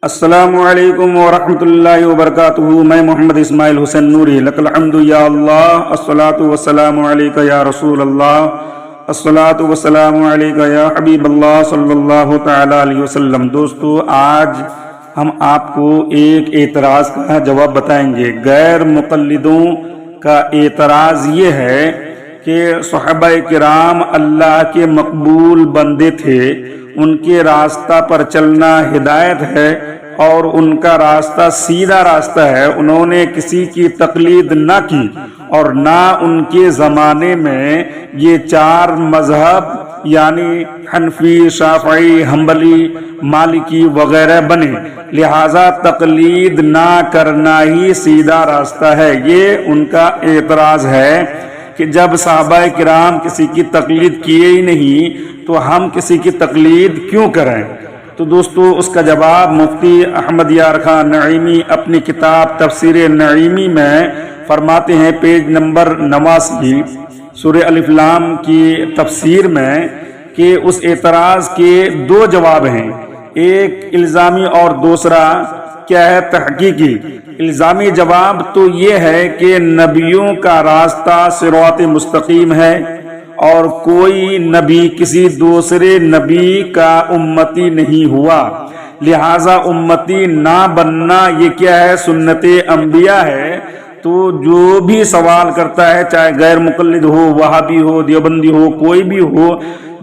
السلام علیکم ورحمۃ اللہ وبرکاتہ۔ میں محمد اسماعیل حسین نوری، لک الحمد یا اللہ، الصلاۃ والسلام علیک یا رسول اللہ، الصلاۃ والسلام علیک یا حبیب اللہ صلی اللہ تعالی علیہ وسلم۔ دوستو، آج ہم آپ کو ایک اعتراض کا جواب بتائیں گے۔ غیر مقلدوں کا اعتراض یہ ہے کہ صحابہ کرام اللہ کے مقبول بندے تھے، ان کے راستہ پر چلنا ہدایت ہے اور ان کا راستہ سیدھا راستہ ہے۔ انہوں نے کسی کی تقلید نہ کی اور نہ ان کے زمانے میں یہ چار مذہب یعنی حنفی، شافعی، حنبلی، مالکی وغیرہ بنے، لہذا تقلید نہ کرنا ہی سیدھا راستہ ہے۔ یہ ان کا اعتراض ہے کہ جب صحابہ کرام کسی کی تقلید کیے ہی نہیں تو ہم کسی کی تقلید کیوں کریں؟ تو دوستو، اس کا جواب مفتی احمد یار خان نعیمی اپنی کتاب تفسیر نعیمی میں فرماتے ہیں، پیج نمبر 89 سورہ الف لام کی تفسیر میں، کہ اس اعتراض کے دو جواب ہیں، ایک الزامی اور دوسرا کیا ہے، تحقیقی۔ الزامی جواب تو یہ ہے کہ نبیوں کا راستہ صراط مستقیم ہے اور کوئی نبی کسی دوسرے نبی کا امتی نہیں ہوا، لہذا امتی نہ بننا یہ کیا ہے، سنت انبیاء ہے۔ تو جو بھی سوال کرتا ہے، چاہے غیر مقلد ہو، وہابی ہو، دیوبندی ہو، کوئی بھی ہو،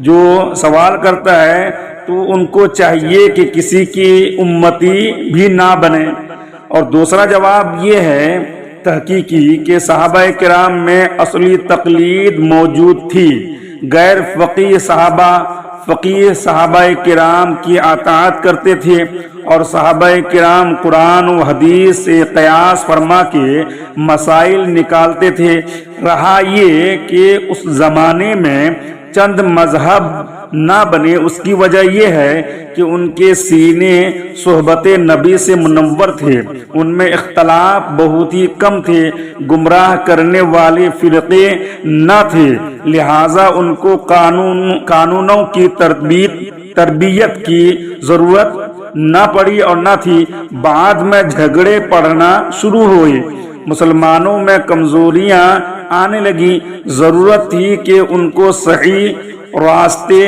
جو سوال کرتا ہے تو ان کو چاہیے کہ کسی کی امتی بھی نہ بنے۔ اور دوسرا جواب یہ ہے تحقیقی کہ صحابہ کرام میں اصلی تقلید موجود تھی، غیر فقیہ صحابہ کرام کی اطاعت کرتے تھے اور صحابہ کرام قرآن و حدیث سے قیاس فرما کے مسائل نکالتے تھے۔ رہا یہ کہ اس زمانے میں چند مذہب نہ بنے، اس کی وجہ یہ ہے کہ ان کے سینے صحبت نبی سے منور تھے، ان میں اختلاف بہت ہی کم تھے، گمراہ کرنے والے فرقے نہ تھے، لہذا ان کو قانونوں کی تربیت کی ضرورت نہ پڑی اور نہ تھی۔ بعد میں جھگڑے پڑنا شروع ہوئے، مسلمانوں میں کمزوریاں آنے لگی، ضرورت تھی کہ ان کو صحیح راستے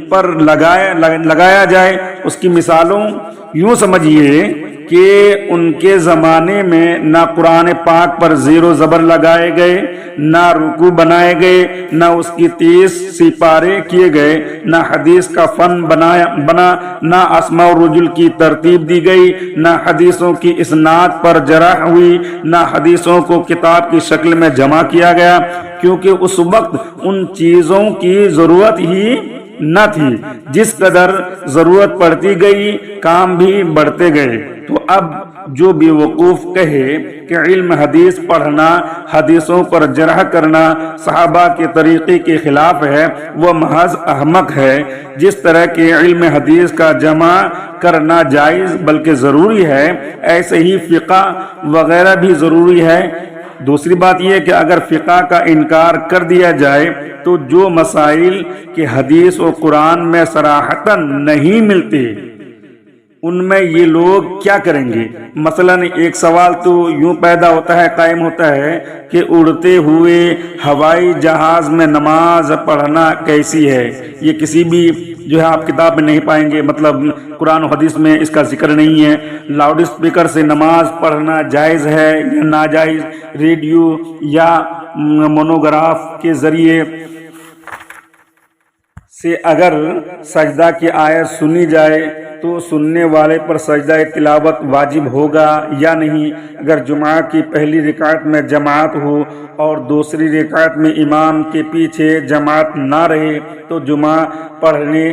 پر لگایا جائے۔ اس کی مثالوں یوں سمجھیے کہ ان کے زمانے میں نہ قرآن پاک پر زیر و زبر لگائے گئے، نہ رکوع بنائے گئے، نہ اس کی 30 سپارے کیے گئے، نہ حدیث کا فن بنا، نہ اسماء و رجل کی ترتیب دی گئی، نہ حدیثوں کی اسناد پر جرح ہوئی، نہ حدیثوں کو کتاب کی شکل میں جمع کیا گیا، کیونکہ اس وقت ان چیزوں کی ضرورت ہی نہ تھی۔ جس قدر ضرورت پڑتی گئی کام بھی بڑھتے گئے۔ تو اب جو بے وقوف کہے کہ علم حدیث پڑھنا، حدیثوں پر جرح کرنا صحابہ کے طریقے کے خلاف ہے، وہ محض احمق ہے۔ جس طرح کہ علم حدیث کا جمع کرنا جائز بلکہ ضروری ہے، ایسے ہی فقہ وغیرہ بھی ضروری ہے۔ دوسری بات یہ کہ اگر فقہ کا انکار کر دیا جائے تو جو مسائل کہ حدیث و قرآن میں صراحتاً نہیں ملتے، ان میں یہ لوگ کیا کریں گے؟ مثلا ایک سوال تو یوں پیدا ہوتا ہے، قائم ہوتا ہے کہ اڑتے ہوئے ہوائی جہاز میں نماز پڑھنا کیسی ہے؟ یہ کسی بھی جو ہے آپ کتاب میں نہیں پائیں گے، مطلب قرآن و حدیث میں اس کا ذکر نہیں ہے۔ لاؤڈ اسپیکر سے نماز پڑھنا جائز ہے یا ناجائز؟ ریڈیو یا مونوگراف کے ذریعے سے اگر سجدہ کی آیت سنی جائے تو سننے والے پر سجدہ تلاوت واجب ہوگا یا نہیں؟ اگر جمعہ کی پہلی رکعت میں جماعت ہو اور دوسری رکعت میں امام کے پیچھے جماعت نہ رہے تو جمعہ پڑھنے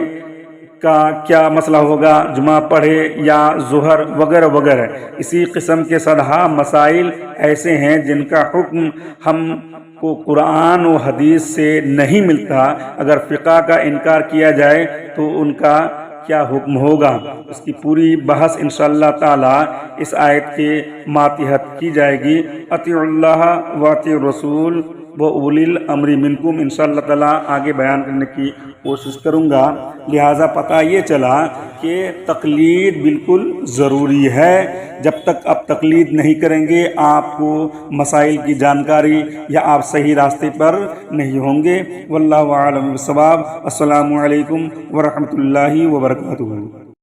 کا کیا مسئلہ ہوگا؟ جمعہ پڑھے یا ظہر وغیرہ وغیرہ۔ اسی قسم کے صدہا مسائل ایسے ہیں جن کا حکم ہم کو قرآن و حدیث سے نہیں ملتا۔ اگر فقہ کا انکار کیا جائے تو ان کا کیا حکم ہوگا؟ اس کی پوری بحث انشاءاللہ تعالی اس آیت کے ماتحت کی جائے گی۔ اطیعوا اللہ و اطیعوا الرسول۔ و اولی الامر منکم انشاءاللہ تعالیٰ آگے بیان کرنے کی کوشش کروں گا۔ لہٰذا پتہ یہ چلا کہ تقلید بالکل ضروری ہے۔ جب تک آپ تقلید نہیں کریں گے آپ کو مسائل کی جانکاری یا آپ صحیح راستے پر نہیں ہوں گے۔ واللہ اعلم بالصواب۔ السلام علیکم ورحمۃ اللہ وبرکاتہ۔